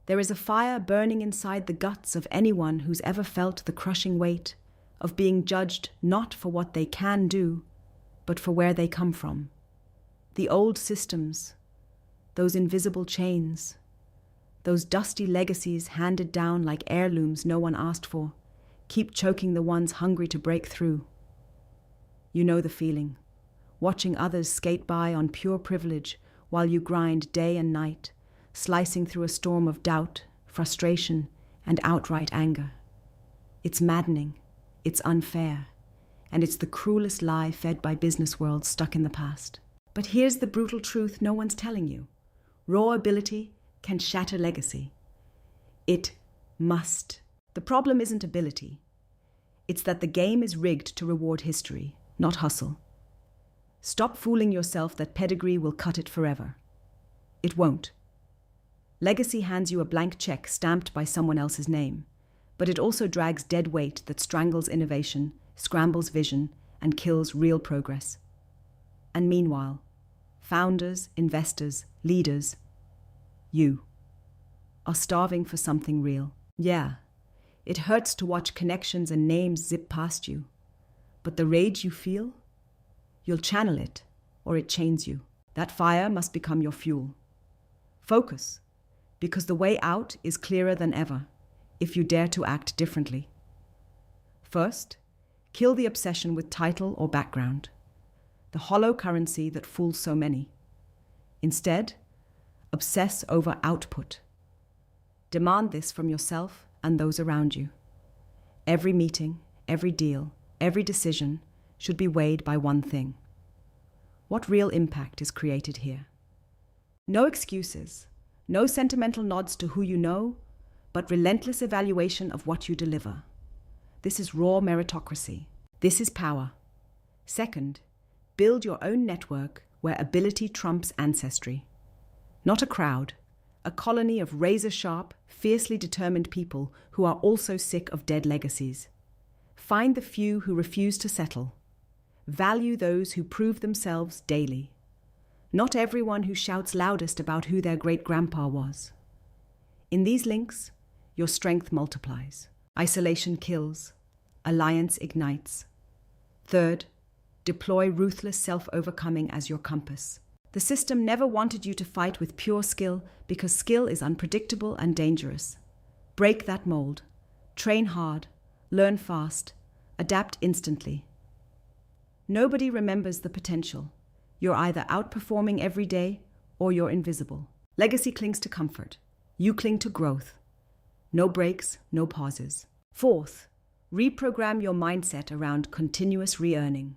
There is a fire burning inside the guts of anyone who's ever felt the crushing weight of being judged not for what they can do, but for where they come from. The old systems, those invisible chains, those dusty legacies handed down like heirlooms no one asked for, keep choking the ones hungry to break through. You know the feeling, watching others skate by on pure privilege while you grind day and night, slicing through a storm of doubt, frustration, and outright anger. It's maddening, it's unfair, and it's the cruelest lie fed by business worlds stuck in the past. But here's the brutal truth no one's telling you. Raw ability can shatter legacy. It must. The problem isn't ability. It's that the game is rigged to reward history, not hustle. Stop fooling yourself that pedigree will cut it forever. It won't. Legacy hands you a blank check stamped by someone else's name, but it also drags dead weight that strangles innovation, scrambles vision, and kills real progress. And meanwhile, founders, investors, leaders, you, are starving for something real. Yeah, it hurts to watch connections and names zip past you, but the rage you feel, you'll channel it, or it chains you. That fire must become your fuel. Focus, because the way out is clearer than ever, if you dare to act differently. First, kill the obsession with title or background, the hollow currency that fools so many. Instead, obsess over output. Demand this from yourself and those around you. Every meeting, every deal, every decision should be weighed by one thing. What real impact is created here? No excuses, no sentimental nods to who you know, but relentless evaluation of what you deliver. This is raw meritocracy. This is power. Second, build your own network where ability trumps ancestry. Not a crowd, a colony of razor-sharp, fiercely determined people who are also sick of dead legacies. Find the few who refuse to settle. Value those who prove themselves daily. Not everyone who shouts loudest about who their great-grandpa was. In these links, your strength multiplies. Isolation kills. Alliance ignites. Third, deploy ruthless self-overcoming as your compass. The system never wanted you to fight with pure skill because skill is unpredictable and dangerous. Break that mold. Train hard. Learn fast. Adapt instantly. Nobody remembers the potential. You're either outperforming every day or you're invisible. Legacy clings to comfort. You cling to growth. No breaks, no pauses. Fourth, reprogram your mindset around continuous re-earning.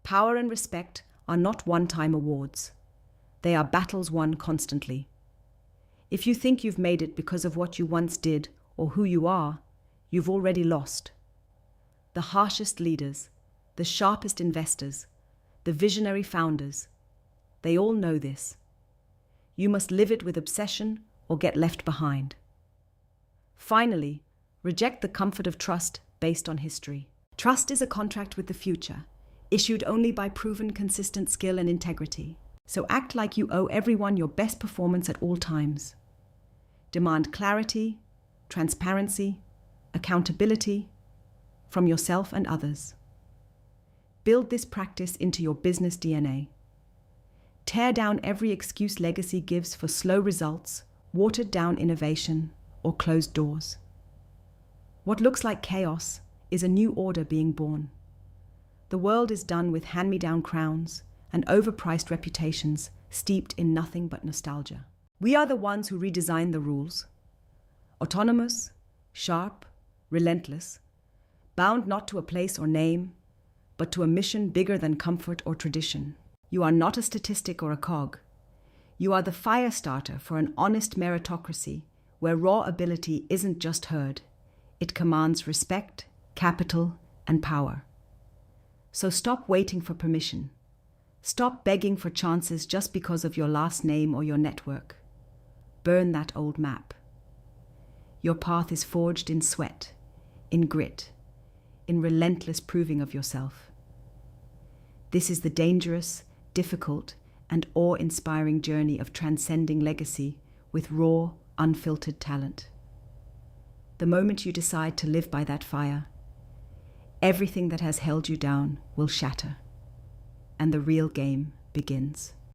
Power and respect are not one-time awards. They are battles won constantly. If you think you've made it because of what you once did or who you are, you've already lost. The harshest leaders, the sharpest investors, the visionary founders, they all know this. You must live it with obsession or get left behind. Finally, reject the comfort of trust based on history. Trust is a contract with the future, issued only by proven consistent skill and integrity. So act like you owe everyone your best performance at all times. Demand clarity, transparency, accountability from yourself and others. Build this practice into your business DNA. Tear down every excuse legacy gives for slow results, watered down innovation, or closed doors. What looks like chaos is a new order being born. The world is done with hand-me-down crowns and overpriced reputations steeped in nothing but nostalgia. We are the ones who redesign the rules. Autonomous, sharp, relentless, bound not to a place or name, but to a mission bigger than comfort or tradition. You are not a statistic or a cog. You are the fire starter for an honest meritocracy where raw ability isn't just heard. It commands respect, capital, and power. So stop waiting for permission. Stop begging for chances just because of your last name or your network. Burn that old map. Your path is forged in sweat, in grit, in relentless proving of yourself. This is the dangerous, difficult, and awe-inspiring journey of transcending legacy with raw, unfiltered talent. The moment you decide to live by that fire, everything that has held you down will shatter, and the real game begins.